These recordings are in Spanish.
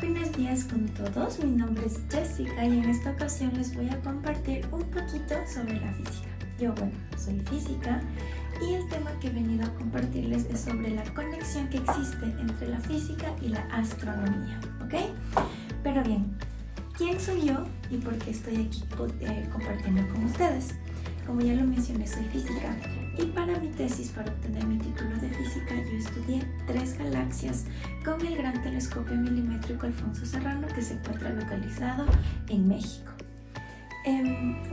Buenos días con todos, mi nombre es Jessica y en esta ocasión les voy a compartir un poquito sobre la física. Yo, soy física y el tema que he venido a compartirles es sobre la conexión que existe entre la física y la astronomía, ¿ok? Pero bien, ¿quién soy yo y por qué estoy aquí compartiendo con ustedes? Como ya lo mencioné, soy física y para mi tesis, para obtener mi título de física, yo estudié 3 galaxias con el Gran Telescopio Milimétrico Alfonso Serrano, que se encuentra localizado en México.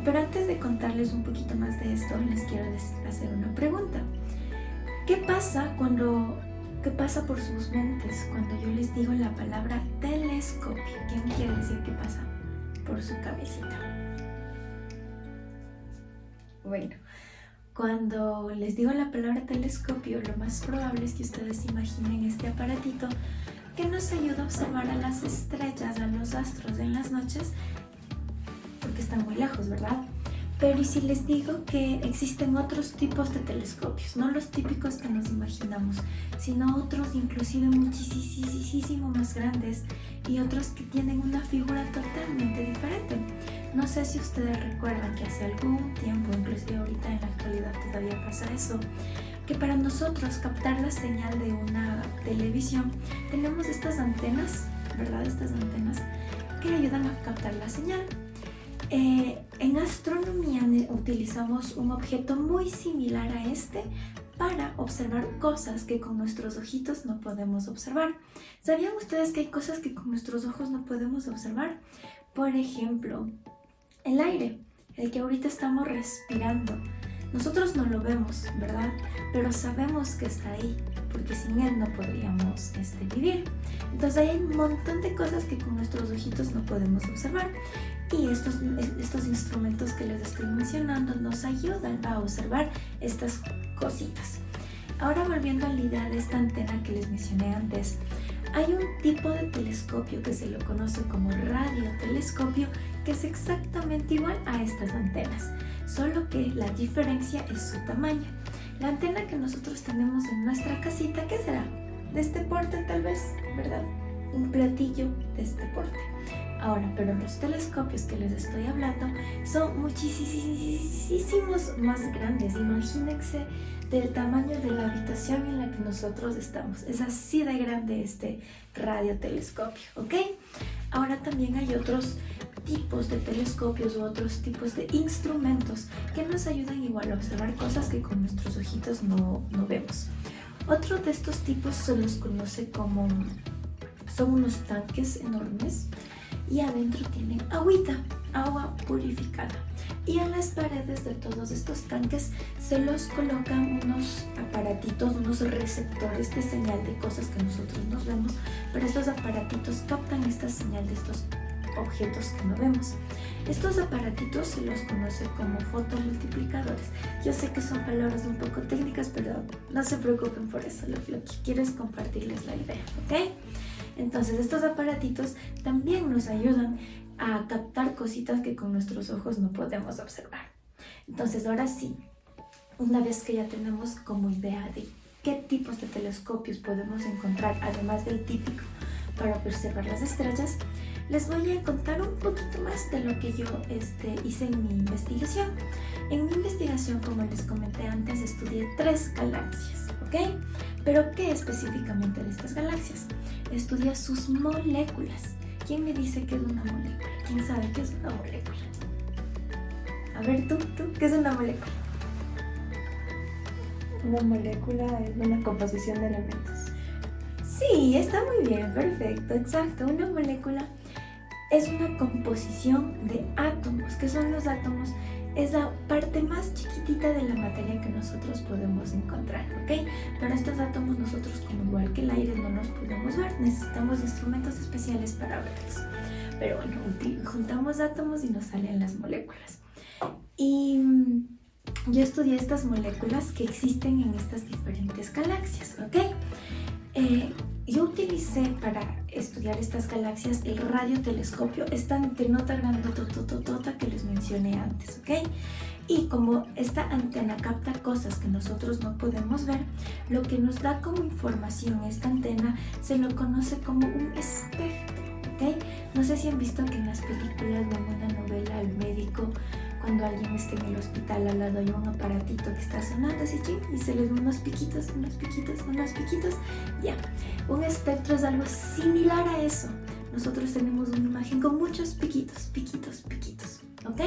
Pero antes de contarles un poquito más de esto, les quiero hacer una pregunta. ¿Qué pasa por sus mentes cuando yo les digo la palabra telescopio? ¿Quién quiere decir qué pasa por su cabecita? Bueno, cuando les digo la palabra telescopio, lo más probable es que ustedes imaginen este aparatito que nos ayuda a observar a las estrellas, a los astros en las noches, porque están muy lejos, ¿verdad? Pero ¿y si les digo que existen otros tipos de telescopios? No los típicos que nos imaginamos, sino otros inclusive muchísimo más grandes y otros que tienen una figura totalmente diferente. No sé si ustedes recuerdan que hace algún tiempo, inclusive ahorita en la actualidad todavía pasa eso, que para nosotros captar la señal de una televisión tenemos estas antenas, ¿verdad? Estas antenas que ayudan a captar la señal. En astronomía utilizamos un objeto muy similar a este para observar cosas que con nuestros ojitos no podemos observar. ¿Sabían ustedes que hay cosas que con nuestros ojos no podemos observar? Por ejemplo, el aire, el que ahorita estamos respirando. Nosotros no lo vemos, ¿verdad? Pero sabemos que está ahí, porque sin él no podríamos vivir. Entonces hay un montón de cosas que con nuestros ojitos no podemos observar. Y estos instrumentos que les estoy mencionando nos ayudan a observar estas cositas. Ahora volviendo a la idea de esta antena que les mencioné antes, hay un tipo de telescopio que se lo conoce como radiotelescopio, que es exactamente igual a estas antenas, solo que la diferencia es su tamaño. La antena que nosotros tenemos en nuestra casita, ¿qué será? De este porte tal vez, ¿verdad? Un platillo de este porte. Ahora, pero los telescopios que les estoy hablando son muchísimos más grandes. Imagínense del tamaño de la habitación en la que nosotros estamos. Es así de grande este radiotelescopio, ¿ok? Ahora también hay otros tipos de telescopios u otros tipos de instrumentos que nos ayudan igual a observar cosas que con nuestros ojitos no vemos. Otro de estos tipos se los conoce como... son unos tanques enormes y adentro tienen agua purificada. Y en las paredes de todos estos tanques se los colocan unos aparatitos, unos receptores de señal de cosas que nosotros no vemos, pero estos aparatitos captan esta señal de estos objetos que no vemos. Estos aparatitos se los conoce como fotomultiplicadores. Yo sé que son palabras un poco técnicas, pero no se preocupen por eso. Lo que quiero es compartirles la idea, ¿ok? Entonces estos aparatitos también nos ayudan a captar cositas que con nuestros ojos no podemos observar. Entonces ahora sí, una vez que ya tenemos como idea de qué tipos de telescopios podemos encontrar, además del típico para observar las estrellas, les voy a contar un poquito más de lo que yo hice en mi investigación. En mi investigación, como les comenté antes, estudié 3 galaxias, ¿ok? Pero ¿qué específicamente de estas galaxias? Estudié sus moléculas. ¿Quién me dice qué es una molécula? ¿Quién sabe qué es una molécula? A ver, tú, ¿qué es una molécula? Una molécula es una composición de elementos. Sí, está muy bien, perfecto, exacto. Una molécula es una composición de átomos. ¿Qué son los átomos? Es la parte más chiquitita de la materia que nosotros podemos encontrar, ¿ok? Pero estos átomos nosotros, como igual que el aire, no los podemos ver. Necesitamos instrumentos especiales para verlos. Pero bueno, juntamos átomos y nos salen las moléculas. Y yo estudié estas moléculas que existen en estas diferentes galaxias, ¿ok? Yo utilicé para estudiar estas galaxias el radiotelescopio, esta antenota grandotototota que les mencioné antes, ¿ok? Y como esta antena capta cosas que nosotros no podemos ver, lo que nos da como información esta antena se lo conoce como un espectro. ¿ok? No sé si han visto que en las películas o en una novela el médico, cuando alguien está en el hospital, al lado hay un aparatito que está sonando así, ching, y se les ven unos piquitos, ya. Un espectro es algo similar a eso. Nosotros tenemos una imagen con muchos piquitos, ¿ok?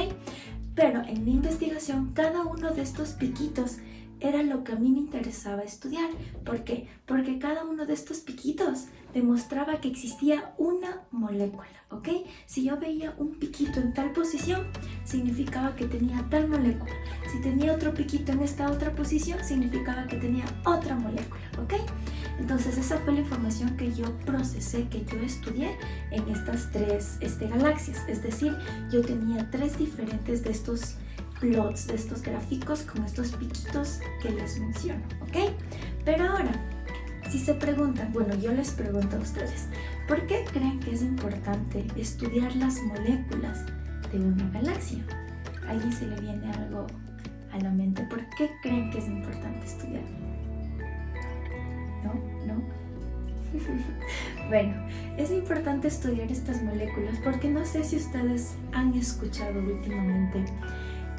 Pero en mi investigación, cada uno de estos piquitos era lo que a mí me interesaba estudiar. ¿Por qué? Porque cada uno de estos piquitos demostraba que existía una molécula, ¿ok? Si yo veía un piquito en tal posición, significaba que tenía tal molécula. Si tenía otro piquito en esta otra posición, significaba que tenía otra molécula, ¿ok? Entonces esa fue la información que yo procesé, que yo estudié en estas tres galaxias. Es decir, yo tenía 3 diferentes de estos plots, de estos gráficos con estos piquitos que les menciono, ¿ok? Pero ahora, si se preguntan, bueno, yo les pregunto a ustedes, ¿por qué creen que es importante estudiar las moléculas de una galaxia? ¿A alguien se le viene algo a la mente? ¿Por qué creen que es importante estudiar? ¿No? Bueno, es importante estudiar estas moléculas porque no sé si ustedes han escuchado últimamente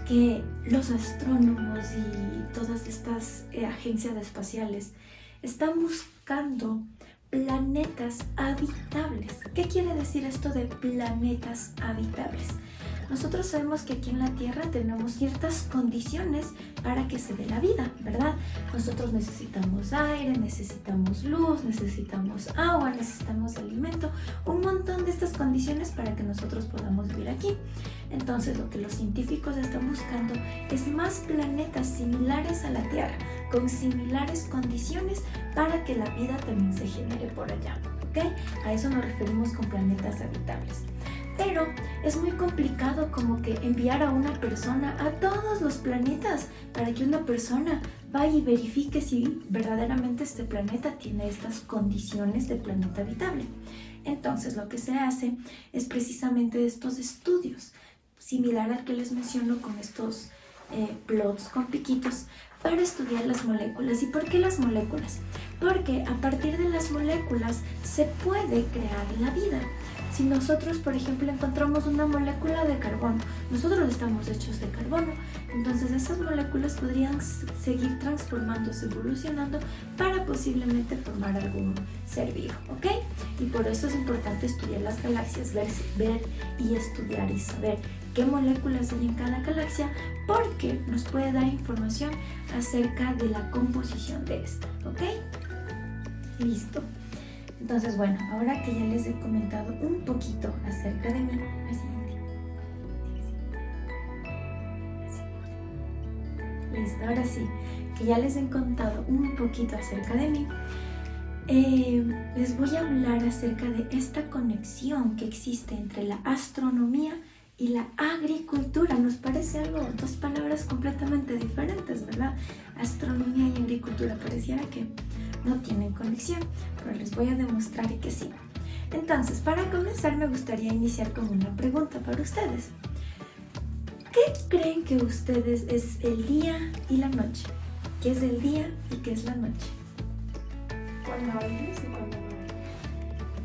que los astrónomos y todas estas agencias espaciales están buscando planetas habitables. ¿Qué quiere decir esto de planetas habitables? Nosotros sabemos que aquí en la Tierra tenemos ciertas condiciones para que se dé la vida, ¿verdad? Nosotros necesitamos aire, necesitamos luz, necesitamos agua, necesitamos alimento, un montón de estas condiciones para que nosotros podamos vivir aquí. Entonces, lo que los científicos están buscando es más planetas similares a la Tierra, con similares condiciones para que la vida también se genere por allá, ¿ok? A eso nos referimos con planetas habitables. Pero es muy complicado como que enviar a una persona a todos los planetas para que una persona vaya y verifique si verdaderamente este planeta tiene estas condiciones de planeta habitable. Entonces lo que se hace es precisamente estos estudios, similar al que les menciono con estos plots con piquitos, para estudiar las moléculas. ¿Y por qué las moléculas? Porque a partir de las moléculas se puede crear la vida. Si nosotros, por ejemplo, encontramos una molécula de carbono, nosotros estamos hechos de carbono, entonces esas moléculas podrían seguir transformándose, evolucionando para posiblemente formar algún ser vivo, ¿ok? Y por eso es importante estudiar las galaxias, ver y estudiar y saber qué moléculas hay en cada galaxia, porque nos puede dar información acerca de la composición de esta, ¿ok? Listo. Entonces, bueno, ahora que ya les he comentado un poquito acerca de mí, listo, ahora sí, que ya les he contado un poquito acerca de mí, les voy a hablar acerca de esta conexión que existe entre la astronomía y la agricultura. Nos parece algo, 2 palabras completamente diferentes, ¿verdad? Astronomía y agricultura, pareciera que no tienen conexión, pero les voy a demostrar que sí. Entonces, para comenzar me gustaría iniciar con una pregunta para ustedes. ¿Qué creen que ustedes es el día y la noche? ¿Qué es el día y qué es la noche? Cuando hay luz y cuando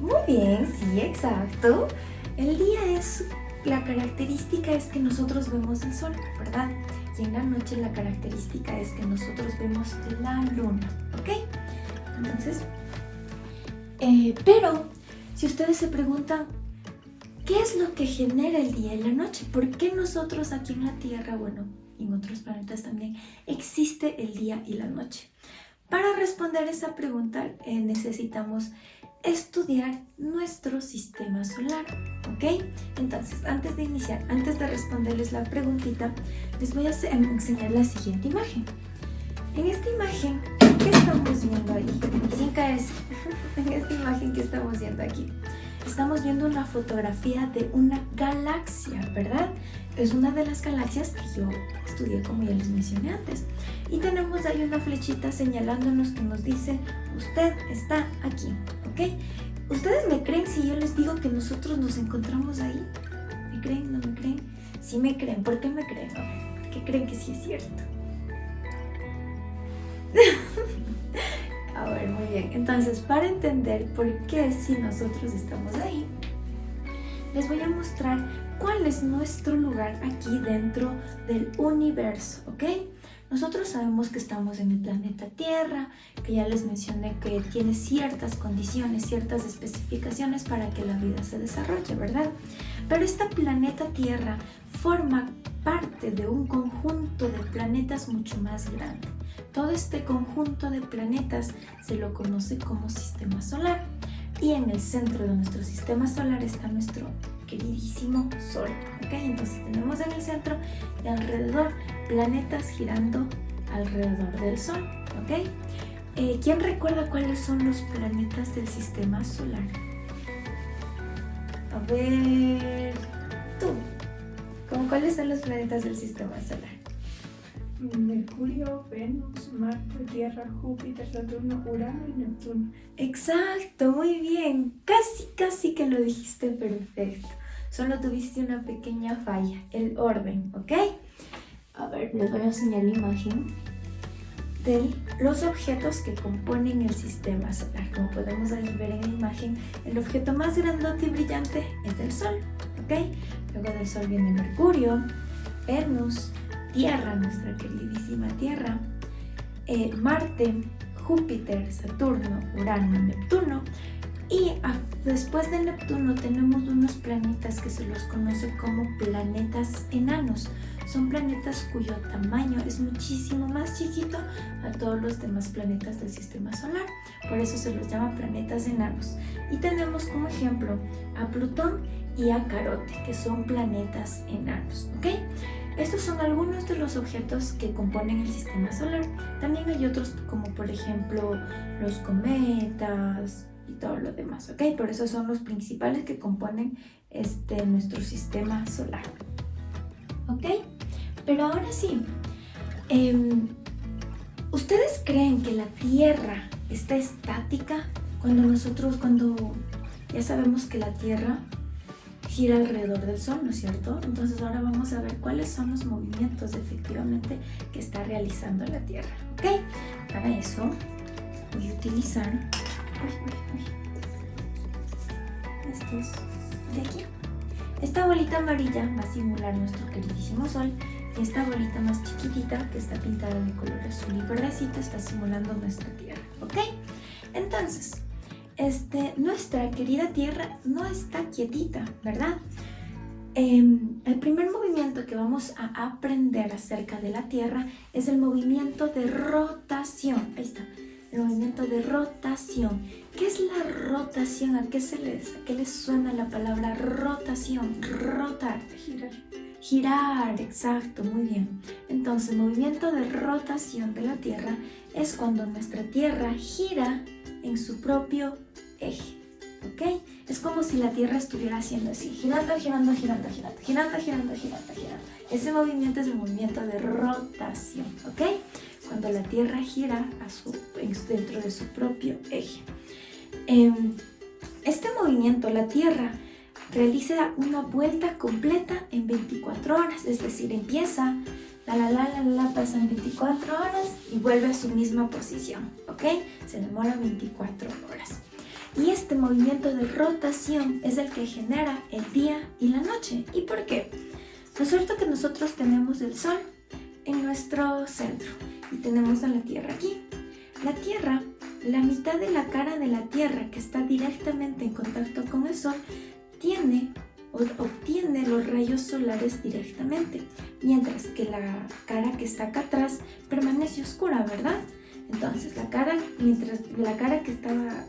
no hay. Muy bien, sí, exacto. El día es, la característica es que nosotros vemos el sol, ¿verdad? Y en la noche la característica es que nosotros vemos la luna, ¿ok? Entonces, pero si ustedes se preguntan, ¿qué es lo que genera el día y la noche? ¿Por qué nosotros aquí en la Tierra, bueno, y en otros planetas también, existe el día y la noche? Para responder esa pregunta necesitamos estudiar nuestro sistema solar, ¿ok? Entonces, antes de iniciar, antes de responderles la preguntita, les voy a enseñar la siguiente imagen. En esta imagen, ¿qué estamos viendo ahí? Sin caerse. En esta imagen que estamos viendo aquí, estamos viendo una fotografía de una galaxia, ¿verdad? Es una de las galaxias que yo estudié, como ya les mencioné antes. Y tenemos ahí una flechita señalándonos que nos dice, usted está aquí, ¿ok? ¿Ustedes me creen si yo les digo que nosotros nos encontramos ahí? ¿Me creen? ¿No me creen? Sí me creen. ¿Por qué me creen? ¿Por qué creen que sí es cierto? A ver, muy bien. Entonces, para entender por qué si nosotros estamos ahí, les voy a mostrar cuál es nuestro lugar aquí dentro del universo, ¿ok? Nosotros sabemos que estamos en el planeta Tierra, que ya les mencioné que tiene ciertas condiciones, ciertas especificaciones para que la vida se desarrolle, ¿verdad? Pero este planeta Tierra forma parte de un conjunto de planetas mucho más grande. Todo este conjunto de planetas se lo conoce como sistema solar. Y en el centro de nuestro sistema solar está nuestro queridísimo Sol, ¿ok? Entonces tenemos en el centro y alrededor planetas girando alrededor del Sol, ¿ok? ¿Quién recuerda cuáles son los planetas del sistema solar? A ver, tú, ¿cuáles son los planetas del sistema solar? Mercurio, Venus, Marte, Tierra, Júpiter, Saturno, Urano y Neptuno. Exacto, muy bien. Casi que lo dijiste perfecto. Solo tuviste una pequeña falla, el orden, ¿ok? A ver, les voy a enseñar la imagen de los objetos que componen el sistema solar. Como podemos ahí ver en la imagen, el objeto más grandote y brillante es el Sol, ¿ok? Luego del Sol viene Mercurio, Venus, Tierra, nuestra queridísima Tierra, Marte, Júpiter, Saturno, Urano, Neptuno. Y después de Neptuno tenemos unos planetas que se los conoce como planetas enanos. Son planetas cuyo tamaño es muchísimo más chiquito a todos los demás planetas del sistema solar. Por eso se los llama planetas enanos. Y tenemos como ejemplo a Plutón y a Carote, que son planetas enanos, ¿ok? Estos son algunos de los objetos que componen el sistema solar. También hay otros como por ejemplo los cometas y todo lo demás, ¿ok? Por eso son los principales que componen nuestro sistema solar, ¿ok? Pero ahora sí, ¿ustedes creen que la Tierra está estática cuando ya sabemos que la Tierra gira alrededor del Sol, ¿no es cierto? Entonces ahora vamos a ver cuáles son los movimientos efectivamente que está realizando la Tierra, ¿ok? Para eso voy a utilizar estos de aquí. Esta bolita amarilla va a simular nuestro queridísimo Sol y esta bolita más chiquitita que está pintada de color azul y verdecito está simulando nuestra Tierra, ¿ok? Entonces, nuestra querida Tierra no está quietita, ¿verdad? El primer movimiento que vamos a aprender acerca de la Tierra es el movimiento de rotación. Ahí está, el movimiento de rotación. ¿Qué es la rotación? ¿A qué les suena la palabra rotación? Rotar. Girar, exacto, muy bien. Entonces, el movimiento de rotación de la Tierra es cuando nuestra Tierra gira en su propio eje, ¿ok? Es como si la Tierra estuviera haciendo así, girando. Ese movimiento es el movimiento de rotación, ¿ok? Cuando la Tierra gira dentro de su propio eje. Este movimiento, la Tierra realiza una vuelta completa en 24 horas, es decir, empieza, pasan 24 horas y vuelve a su misma posición, ¿ok? Se demora 24 horas. Y este movimiento de rotación es el que genera el día y la noche. ¿Y por qué? ¿No es cierto que nosotros tenemos el Sol en nuestro centro y tenemos a la Tierra aquí? La Tierra, la mitad de la cara de la Tierra que está directamente en contacto con el Sol, obtiene los rayos solares directamente, mientras que la cara que está acá atrás permanece oscura, ¿verdad? Entonces mientras la cara que estaba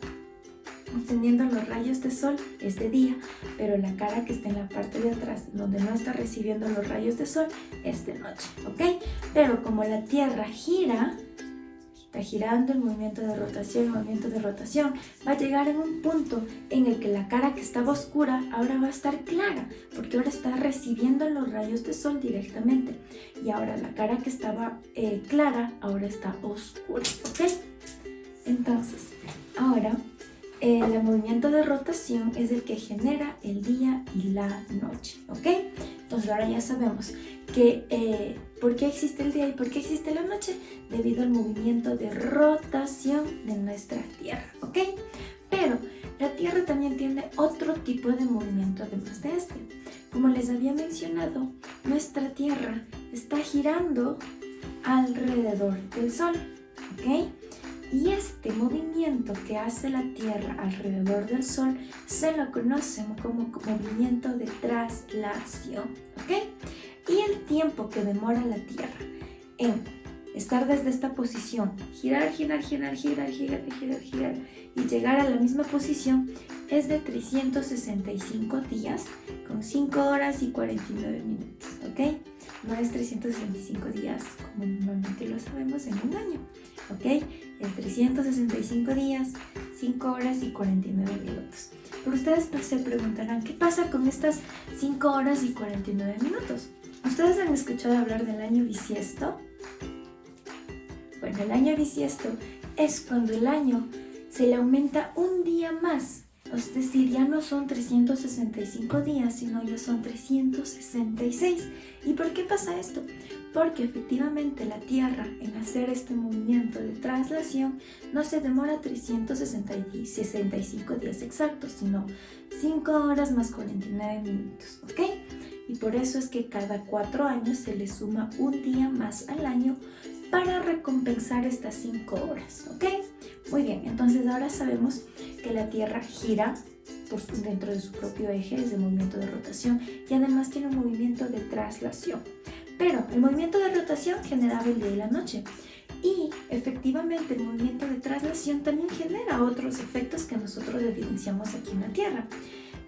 obteniendo los rayos de sol es de día, pero la cara que está en la parte de atrás, donde no está recibiendo los rayos de sol, es de noche, ¿ok? Pero como la Tierra está girando, el movimiento de rotación, va a llegar en un punto en el que la cara que estaba oscura ahora va a estar clara, porque ahora está recibiendo los rayos de sol directamente, y ahora la cara que estaba clara ahora está oscura, ¿ok? Entonces, ahora el movimiento de rotación es el que genera el día y la noche, ¿ok? Entonces ahora ya sabemos que ¿por qué existe el día y por qué existe la noche? Debido al movimiento de rotación de nuestra Tierra, ¿ok? Pero la Tierra Tierra también tiene otro tipo de movimiento además de este. Como les había mencionado, nuestra Tierra está girando alrededor del Sol, ¿ok? Y este movimiento que hace la Tierra alrededor del Sol se lo conoce como movimiento de traslación, ¿ok? Y el tiempo que demora la Tierra en estar desde esta posición, girar y llegar a la misma posición es de 365 días con 5 horas y 49 minutos, ¿ok? No es 365 días como normalmente lo sabemos en un año, ¿ok? Es 365 días, 5 horas y 49 minutos. Pero ustedes se preguntarán, ¿qué pasa con estas 5 horas y 49 minutos? ¿Ustedes han escuchado hablar del año bisiesto? Bueno, el año bisiesto es cuando el año se le aumenta un día más. Es decir, ya no son 365 días, sino ya son 366. ¿Y por qué pasa esto? Porque efectivamente la Tierra en hacer este movimiento de traslación no se demora 365 días exactos, sino 5 horas más 49 minutos, ¿ok? Y por eso es que cada 4 años se le suma un día más al año para recompensar estas 5 horas, ¿ok? Muy bien, entonces ahora sabemos que la Tierra gira dentro de su propio eje, es el movimiento de rotación, y además tiene un movimiento de traslación. Pero el movimiento de rotación generaba el día y la noche, y efectivamente el movimiento de traslación también genera otros efectos que nosotros evidenciamos aquí en la Tierra.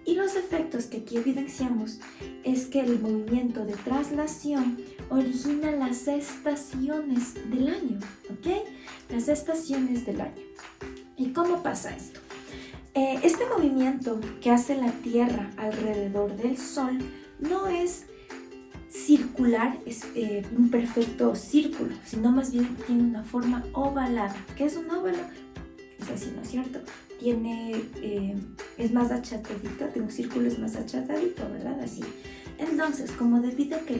Y los efectos que aquí evidenciamos es que el movimiento de traslación origina las estaciones del año, ¿ok? Las estaciones del año. ¿Y cómo pasa esto? Este movimiento que hace la Tierra alrededor del Sol no es circular, es un perfecto círculo, sino más bien tiene una forma ovalada. ¿Qué es un óvalo? Es así, ¿no es cierto? Es más achatadito, de un círculo es más achatadito, ¿verdad? Así. Entonces, como debido a que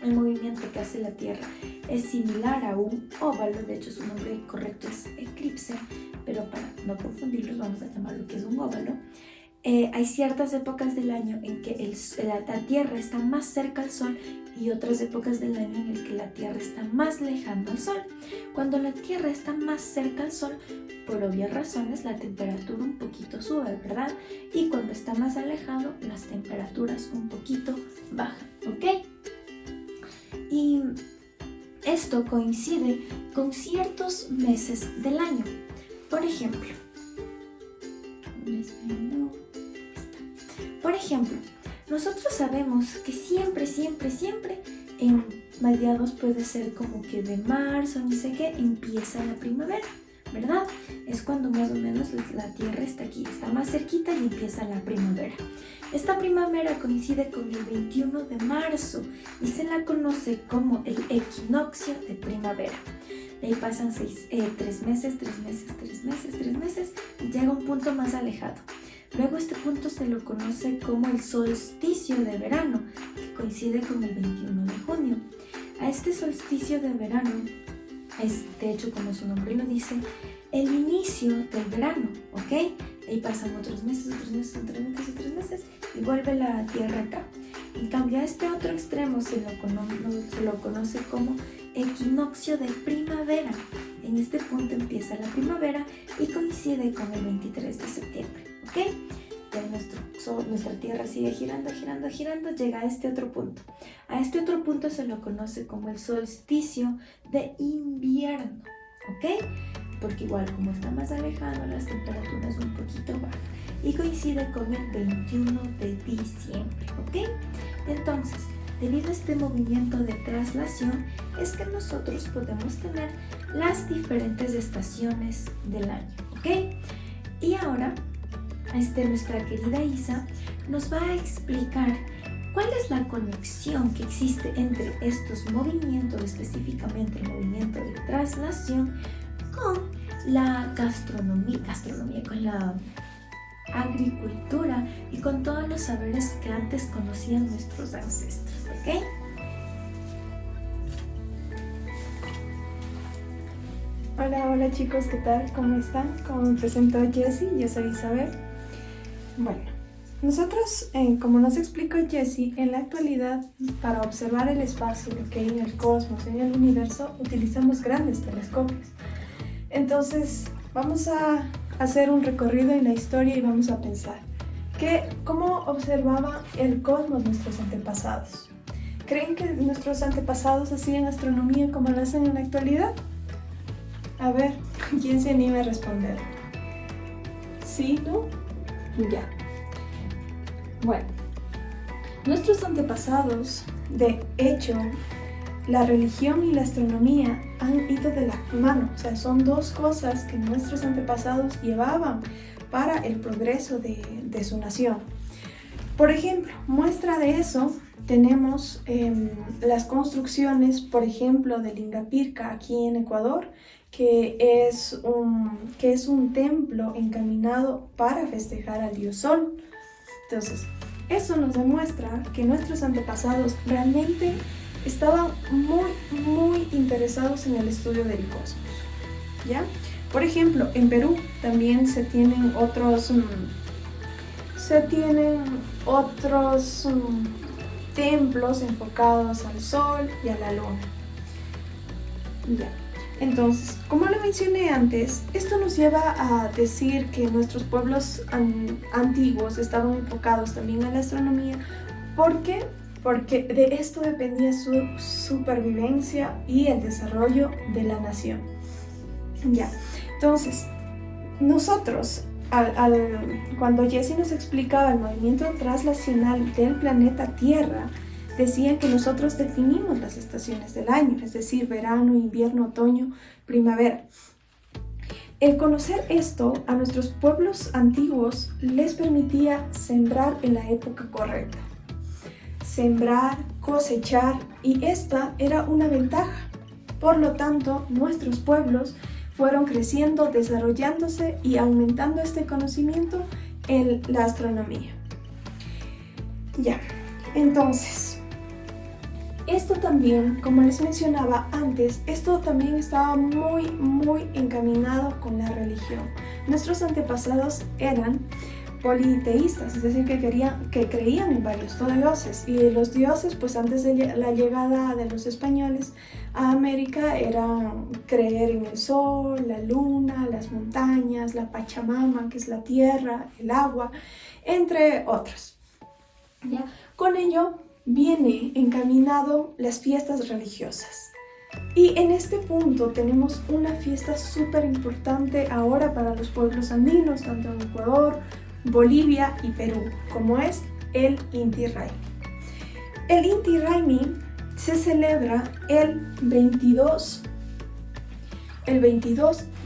el movimiento que hace la Tierra es similar a un óvalo, de hecho su nombre correcto es eclipse, pero para no confundirlos vamos a llamarlo que es un óvalo. Hay ciertas épocas del año en que la Tierra está más cerca al Sol y otras épocas del año en el que la Tierra está más lejana al Sol. Cuando la Tierra está más cerca al Sol, por obvias razones, la temperatura un poquito sube, ¿verdad? Y cuando está más alejado, las temperaturas un poquito bajan, ¿ok? Y esto coincide con ciertos meses del año. Por ejemplo, nosotros sabemos que siempre en mediados puede ser como que de marzo, ni sé qué, empieza la primavera, ¿verdad? Es cuando más o menos la Tierra está aquí, está más cerquita y empieza la primavera. Esta primavera coincide con el 21 de marzo y se la conoce como el equinoccio de primavera. De ahí pasan 3 meses y llega un punto más alejado. Luego este punto se lo conoce como el solsticio de verano, que coincide con el 21 de junio. A este solsticio de verano es, de hecho, como su nombre lo dice, el inicio del verano, ¿ok? Ahí pasan otros meses y vuelve la Tierra acá. En cambio, a este otro extremo se lo conoce como equinoccio de primavera. En este punto empieza la primavera y coincide con el 23 de septiembre, ¿ok? Ya nuestra Tierra sigue girando, llega a este otro punto. A este otro punto se lo conoce como el solsticio de invierno, ¿ok? Porque igual como está más alejado, las temperaturas un poquito bajan y coincide con el 21 de diciembre, ¿ok? Entonces, debido a este movimiento de traslación, es que nosotros podemos tener las diferentes estaciones del año, ¿ok? Y ahora, nuestra querida Isa nos va a explicar cuál es la conexión que existe entre estos movimientos, específicamente el movimiento de traslación, con la gastronomía, con la agricultura y con todos los saberes que antes conocían nuestros ancestros, ¿ok? Hola chicos, ¿qué tal? ¿Cómo están? Como me presentó Jessie, yo soy Isabel. Bueno, nosotros, como nos explicó Jessie, en la actualidad para observar el espacio, lo que hay en el cosmos, en el universo, utilizamos grandes telescopios. Entonces, vamos a hacer un recorrido en la historia y vamos a pensar cómo observaban el cosmos nuestros antepasados. ¿Creen que nuestros antepasados hacían astronomía como lo hacen en la actualidad? A ver, ¿quién se anima a responder? ¿Sí, tú? Ya. Bueno, nuestros antepasados, de hecho, la religión y la astronomía han ido de la mano. O sea, son dos cosas que nuestros antepasados llevaban para el progreso de su nación. Por ejemplo, muestra de eso tenemos las construcciones, por ejemplo, del Inga Pirca aquí en Ecuador, que es un templo encaminado para festejar al dios Sol. Entonces, eso nos demuestra que nuestros antepasados realmente estaban muy interesados en el estudio del cosmos, ¿ya? Por ejemplo, en Perú también se tienen otros templos enfocados al Sol y a la Luna. Ya. Entonces, como lo mencioné antes, esto nos lleva a decir que nuestros pueblos antiguos estaban enfocados también a la astronomía. ¿Por qué? Porque de esto dependía su supervivencia y el desarrollo de la nación. Ya, entonces, nosotros, cuando Jessie nos explicaba el movimiento translacional del planeta Tierra, decían que nosotros definimos las estaciones del año, es decir, verano, invierno, otoño, primavera. El conocer esto a nuestros pueblos antiguos les permitía sembrar en la época correcta. Sembrar, cosechar, y esta era una ventaja. Por lo tanto, nuestros pueblos fueron creciendo, desarrollándose y aumentando este conocimiento en la astronomía. Ya, entonces, esto también, como les mencionaba antes, esto también estaba muy encaminado con la religión. Nuestros antepasados eran politeístas, es decir, que creían en varios dioses. Y los dioses, pues antes de la llegada de los españoles a América, eran creer en el sol, la luna, las montañas, la Pachamama, que es la tierra, el agua, entre otros. ¿Ya? Con ello viene encaminado las fiestas religiosas. Y en este punto tenemos una fiesta súper importante ahora para los pueblos andinos, tanto en Ecuador, Bolivia y Perú, como es el Inti Raymi. El Inti Raymi se celebra el 22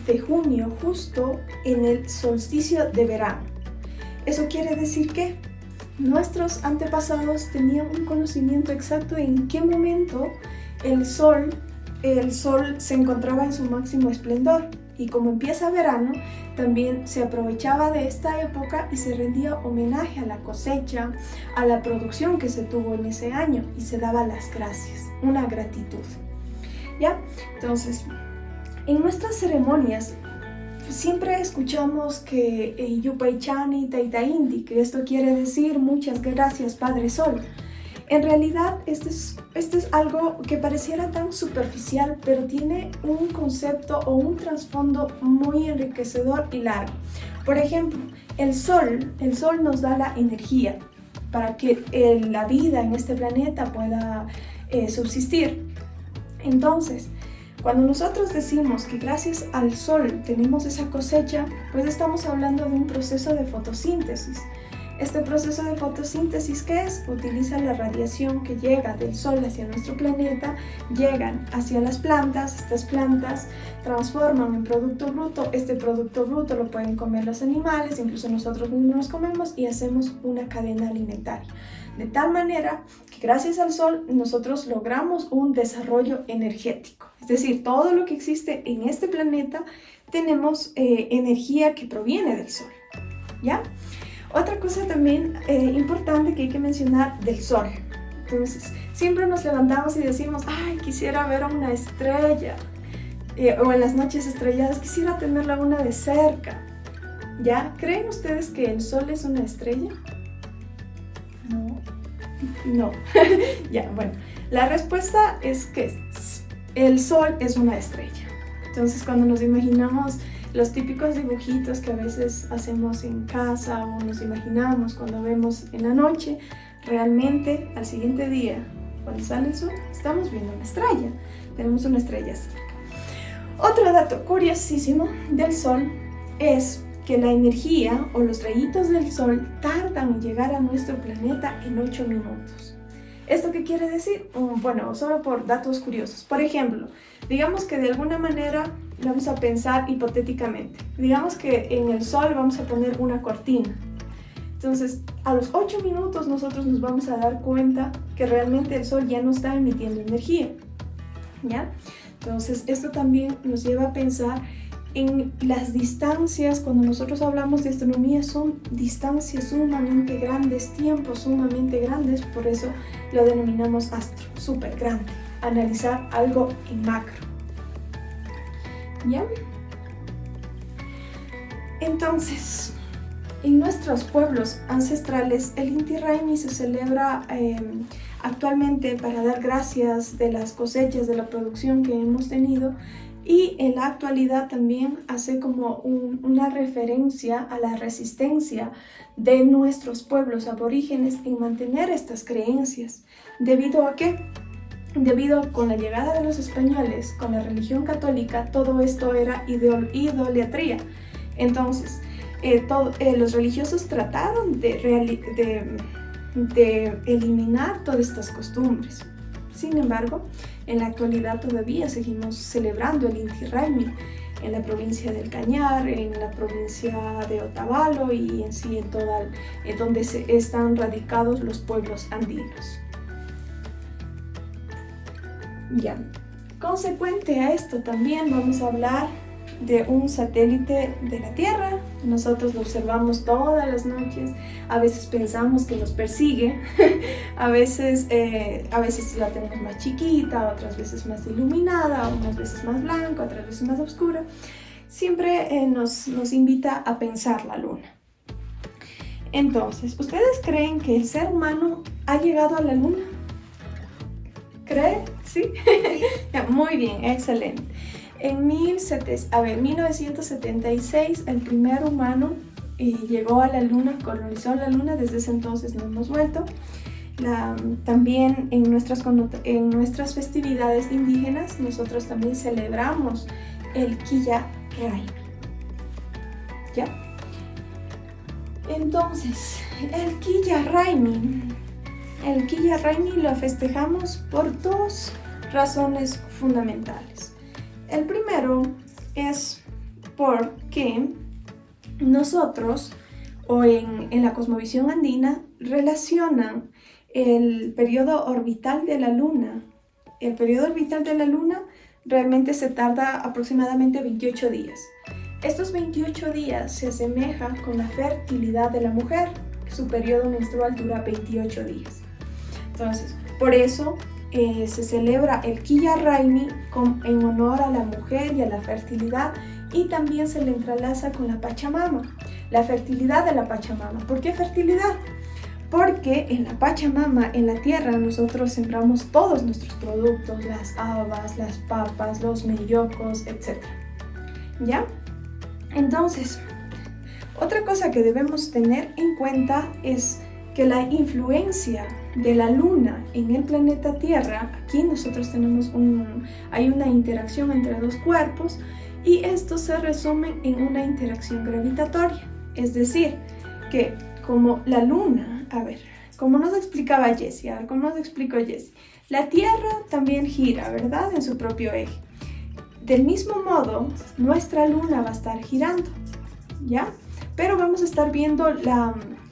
de junio, justo en el solsticio de verano. Eso quiere decir que nuestros antepasados tenían un conocimiento exacto en qué momento el sol se encontraba en su máximo esplendor, y como empieza verano, también se aprovechaba de esta época y se rendía homenaje a la cosecha, a la producción que se tuvo en ese año, y se daba las gracias, una gratitud. ¿Ya? Entonces, en nuestras ceremonias siempre escuchamos que Yupaychani Taita Inti, que esto quiere decir muchas gracias Padre Sol. En realidad esto es algo que pareciera tan superficial, pero tiene un concepto o un trasfondo muy enriquecedor y largo. Por ejemplo, el sol nos da la energía para que la vida en este planeta pueda subsistir. Entonces, cuando nosotros decimos que gracias al sol tenemos esa cosecha, pues estamos hablando de un proceso de fotosíntesis. Este proceso de fotosíntesis, ¿qué es? Utiliza la radiación que llega del sol hacia nuestro planeta, llegan hacia las plantas, estas plantas transforman en producto bruto, este producto bruto lo pueden comer los animales, incluso nosotros mismos los comemos y hacemos una cadena alimentaria. De tal manera que gracias al sol nosotros logramos un desarrollo energético. Es decir, todo lo que existe en este planeta tenemos energía que proviene del sol, ¿ya? Otra cosa también importante que hay que mencionar del sol. Entonces, siempre nos levantamos y decimos, ay, quisiera ver una estrella. o en las noches estrelladas, quisiera tener la luna de cerca. ¿Ya? ¿Creen ustedes que el sol es una estrella? No. No. Ya, bueno. La respuesta es que el sol es una estrella. Entonces, cuando nos imaginamos los típicos dibujitos que a veces hacemos en casa o nos imaginamos cuando vemos en la noche, realmente al siguiente día, cuando sale el sol, estamos viendo una estrella. Tenemos una estrella así. Otro dato curiosísimo del sol es que la energía o los rayitos del sol tardan en llegar a nuestro planeta en 8 minutos. ¿Esto qué quiere decir? Bueno, solo por datos curiosos. Por ejemplo, digamos que de alguna manera vamos a pensar hipotéticamente. Digamos que en el sol vamos a poner una cortina. Entonces, a los 8 minutos nosotros nos vamos a dar cuenta que realmente el sol ya no está emitiendo energía. ¿Ya? Entonces, esto también nos lleva a pensar en las distancias. Cuando nosotros hablamos de astronomía, son distancias sumamente grandes, tiempos sumamente grandes, por eso lo denominamos astro, súper grande. Analizar algo en macro. ¿Ya? Entonces, en nuestros pueblos ancestrales, el Inti Raymi se celebra actualmente para dar gracias de las cosechas, de la producción que hemos tenido, y en la actualidad también hace como una referencia a la resistencia de nuestros pueblos aborígenes en mantener estas creencias. ¿Debido a qué? Debido a con la llegada de los españoles, con la religión católica, todo esto era idolatría. Entonces, los religiosos trataron de eliminar todas estas costumbres. Sin embargo, en la actualidad todavía seguimos celebrando el Inti Raymi en la provincia del Cañar, en la provincia de Otavalo y en sí en donde están radicados los pueblos andinos. Ya. Consecuente a esto también vamos a hablar de un satélite de la Tierra. Nosotros lo observamos todas las noches, a veces pensamos que nos persigue, a veces la tenemos más chiquita, otras veces más iluminada, unas veces más blanca, otras veces más oscura. Siempre nos invita a pensar la luna. Entonces, ¿ustedes creen que el ser humano ha llegado a la luna? ¿Creen? ¿Sí? Muy bien, excelente. En 1976, el primer humano llegó a la luna, colonizó la luna. Desde ese entonces no hemos vuelto. También en nuestras festividades indígenas, nosotros también celebramos el Quilla Raymi. ¿Ya? Entonces, el Quilla Raymi lo festejamos por dos razones fundamentales. El primero es porque nosotros, o en la cosmovisión andina, relacionan el periodo orbital de la luna. El periodo orbital de la luna realmente se tarda aproximadamente 28 días. Estos 28 días se asemejan con la fertilidad de la mujer. Su periodo menstrual dura 28 días. Entonces, por eso se celebra el Quilla Raymi en honor a la mujer y a la fertilidad, y también se le entrelaza con la Pachamama, la fertilidad de la Pachamama. ¿Por qué fertilidad? Porque en la Pachamama, en la tierra, nosotros sembramos todos nuestros productos, las habas, las papas, los mellocos, etc. ¿Ya? Entonces, otra cosa que debemos tener en cuenta es que la influencia de la luna en el planeta Tierra, aquí nosotros hay una interacción entre dos cuerpos, y esto se resume en una interacción gravitatoria. Es decir, que como la luna, como nos explicaba Jessie, como nos explicó Jessie, la Tierra también gira, ¿verdad?, en su propio eje. Del mismo modo, nuestra luna va a estar girando, ¿ya? Pero vamos a estar viendo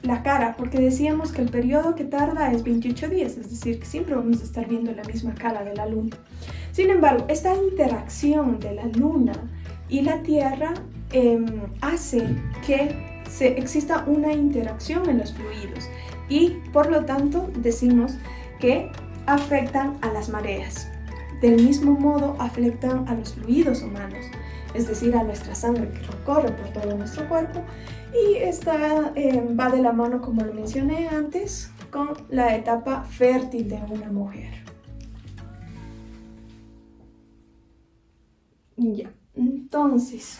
la cara, porque decíamos que el periodo que tarda es 28 días, es decir, que siempre vamos a estar viendo la misma cara de la luna. Sin embargo, esta interacción de la luna y la Tierra hace que exista una interacción en los fluidos, y por lo tanto decimos que afectan a las mareas. del mismo modo afectan a los fluidos humanos, es decir, a nuestra sangre que recorre por todo nuestro cuerpo, y esta va de la mano, como lo mencioné antes, con la etapa fértil de una mujer. Ya, entonces,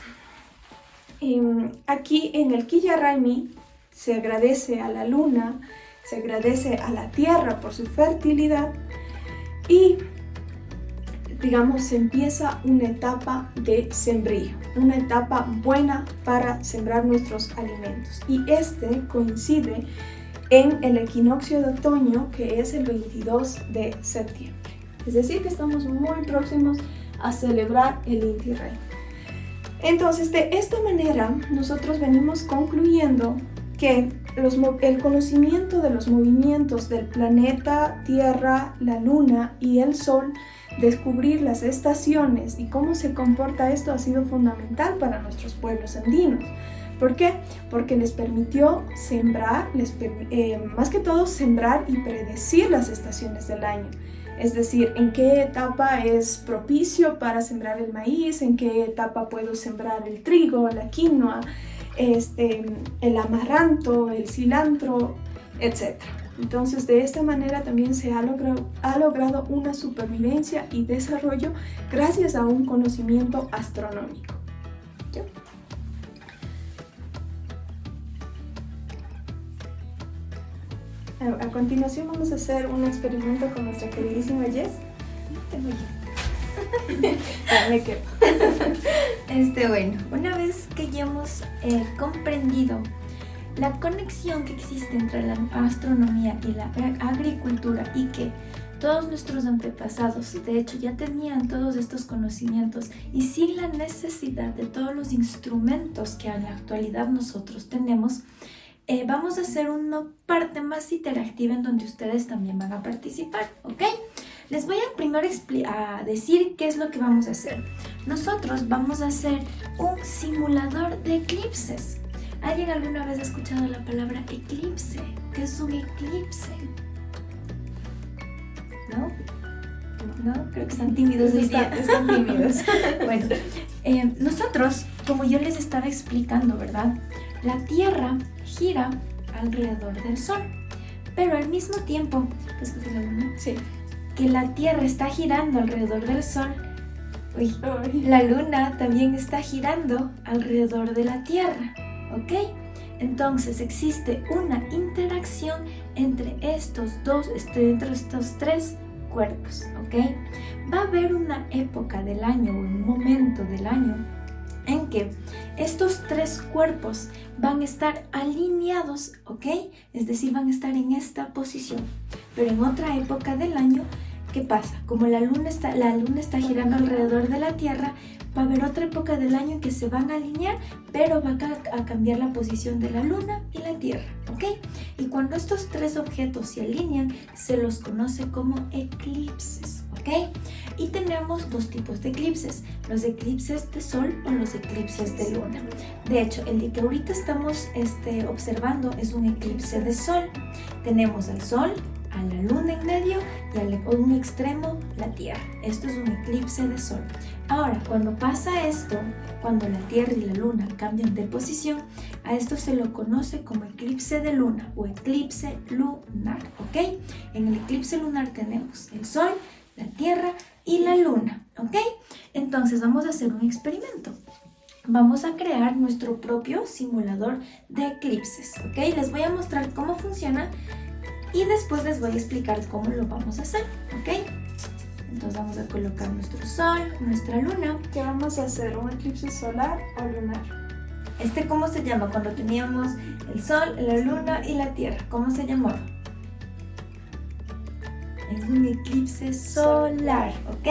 aquí en el Quilla Raimi se agradece a la luna, se agradece a la tierra por su fertilidad y, digamos, se empieza una etapa de sembrío, una etapa buena para sembrar nuestros alimentos. Y este coincide en el equinoccio de otoño, que es el 22 de septiembre. Es decir, que estamos muy próximos a celebrar el Inti Raymi. Entonces, de esta manera, nosotros venimos concluyendo que el conocimiento de los movimientos del planeta Tierra, la Luna y el Sol, descubrir las estaciones y cómo se comporta esto ha sido fundamental para nuestros pueblos andinos. ¿Por qué? Porque les permitió sembrar, más que todo sembrar y predecir las estaciones del año. Es decir, en qué etapa es propicio para sembrar el maíz, en qué etapa puedo sembrar el trigo, la quinoa, el amaranto, el cilantro, etc. Entonces, de esta manera también se ha logrado una supervivencia y desarrollo gracias a un conocimiento astronómico. ¿Sí? A continuación vamos a hacer un experimento con nuestra queridísima Jess. Me quedo. Bueno, una vez que ya hemos comprendido la conexión que existe entre la astronomía y la agricultura y que todos nuestros antepasados, de hecho, ya tenían todos estos conocimientos y sin la necesidad de todos los instrumentos que en la actualidad nosotros tenemos, vamos a hacer una parte más interactiva en donde ustedes también van a participar, ¿ok? Les voy a primero a decir qué es lo que vamos a hacer. Nosotros vamos a hacer un simulador de eclipses. ¿Alguien alguna vez ha escuchado la palabra eclipse? ¿Qué es un eclipse? ¿No? ¿No? Creo que están tímidos hoy día. Están tímidos. Bueno, nosotros, como yo les estaba explicando, ¿verdad? La Tierra gira alrededor del Sol, pero al mismo tiempo, ¿qué es la luna? Sí. Que la Tierra está girando alrededor del Sol, la Luna también está girando alrededor de la Tierra, ¿ok? Entonces existe una interacción entre estos tres cuerpos, ¿ok? Va a haber una época del año o un momento del año en que estos tres cuerpos van a estar alineados, ¿ok? Es decir, van a estar en esta posición. Pero en otra época del año, ¿qué pasa? Como la luna está girando alrededor de la Tierra, va a haber otra época del año en que se van a alinear, pero va a cambiar la posición de la luna y la Tierra, ¿ok? Y cuando estos tres objetos se alinean, se los conoce como eclipses, ¿ok? Y tenemos dos tipos de eclipses, los eclipses de sol o los eclipses de luna. De hecho, el que ahorita estamos observando es un eclipse de sol. Tenemos al sol, a la luna en medio y a un extremo la Tierra. Esto es un eclipse de sol. Ahora, cuando pasa esto, cuando la Tierra y la luna cambian de posición, a esto se lo conoce como eclipse de luna o eclipse lunar, ¿ok? En el eclipse lunar tenemos el sol, la Tierra y la luna, ¿ok? Entonces vamos a hacer un experimento. Vamos a crear nuestro propio simulador de eclipses, ¿ok? Les voy a mostrar cómo funciona y después les voy a explicar cómo lo vamos a hacer, ¿ok? Entonces vamos a colocar nuestro sol, nuestra luna. ¿Qué vamos a hacer? ¿Un eclipse solar o lunar? ¿Cómo se llama? Cuando teníamos el sol, la luna y la tierra, ¿cómo se llamaba? Es un eclipse solar, ¿ok?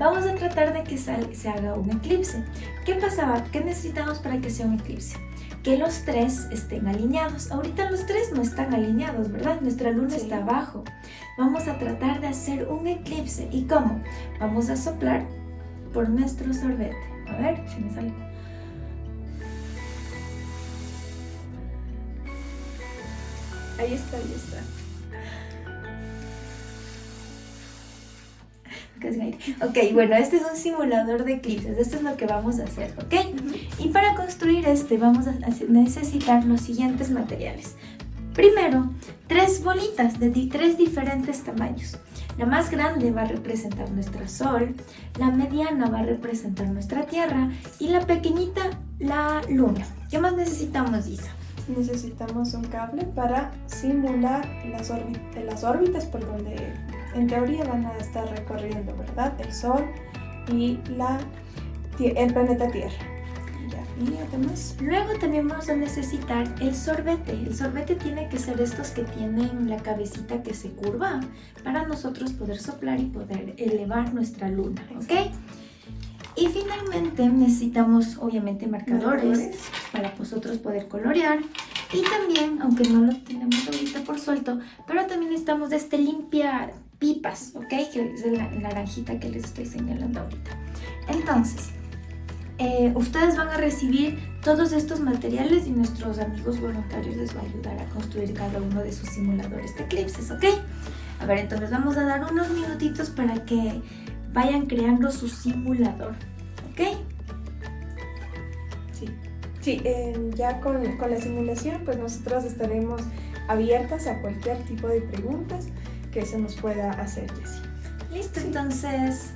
Vamos a tratar de que se haga un eclipse. ¿Qué pasaba? ¿Qué necesitamos para que sea un eclipse? Que los tres estén alineados. Ahorita los tres no están alineados, ¿verdad? Nuestra luna está abajo. Vamos a tratar de hacer un eclipse. ¿Y cómo? Vamos a soplar por nuestro sorbete. A ver si me sale. Ahí está, ahí está. casi un aire. Ok, bueno, este es un simulador de eclipses. Esto es lo que vamos a hacer, ¿ok? Y para construir este vamos a necesitar los siguientes materiales. Primero, 3 bolitas de 3 diferentes tamaños. La más grande va a representar nuestro Sol, la mediana va a representar nuestra Tierra y la pequeñita la Luna. ¿Qué más necesitamos, Isa? Necesitamos un cable para simular las órbitas por donde en teoría van a estar recorriendo, ¿verdad? El Sol y el planeta Tierra. Y además, luego también vamos a necesitar el sorbete. El sorbete tiene que ser estos que tienen la cabecita que se curva para nosotros poder soplar y poder elevar nuestra luna, ¿ok? Y finalmente necesitamos obviamente marcadores para nosotros poder colorear. Y también, aunque no lo tenemos ahorita por suelto, pero también necesitamos de este limpia pipas, ¿ok? Que es la naranjita que les estoy señalando ahorita. Entonces, ustedes van a recibir todos estos materiales y nuestros amigos voluntarios les va a ayudar a construir cada uno de sus simuladores de eclipses, ¿ok? A ver, entonces vamos a dar unos minutitos para que vayan creando su simulador, ¿ok? Sí, ya con la simulación, pues nosotros estaremos abiertas a cualquier tipo de preguntas que se nos pueda hacer, Jessie. Listo, entonces...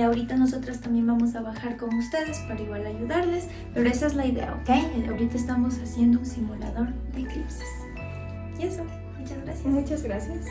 ahorita nosotras también vamos a bajar con ustedes para igual ayudarles, pero esa es la idea, ¿ok? Ahorita estamos haciendo un simulador de eclipses. Y eso, muchas gracias. Muchas gracias.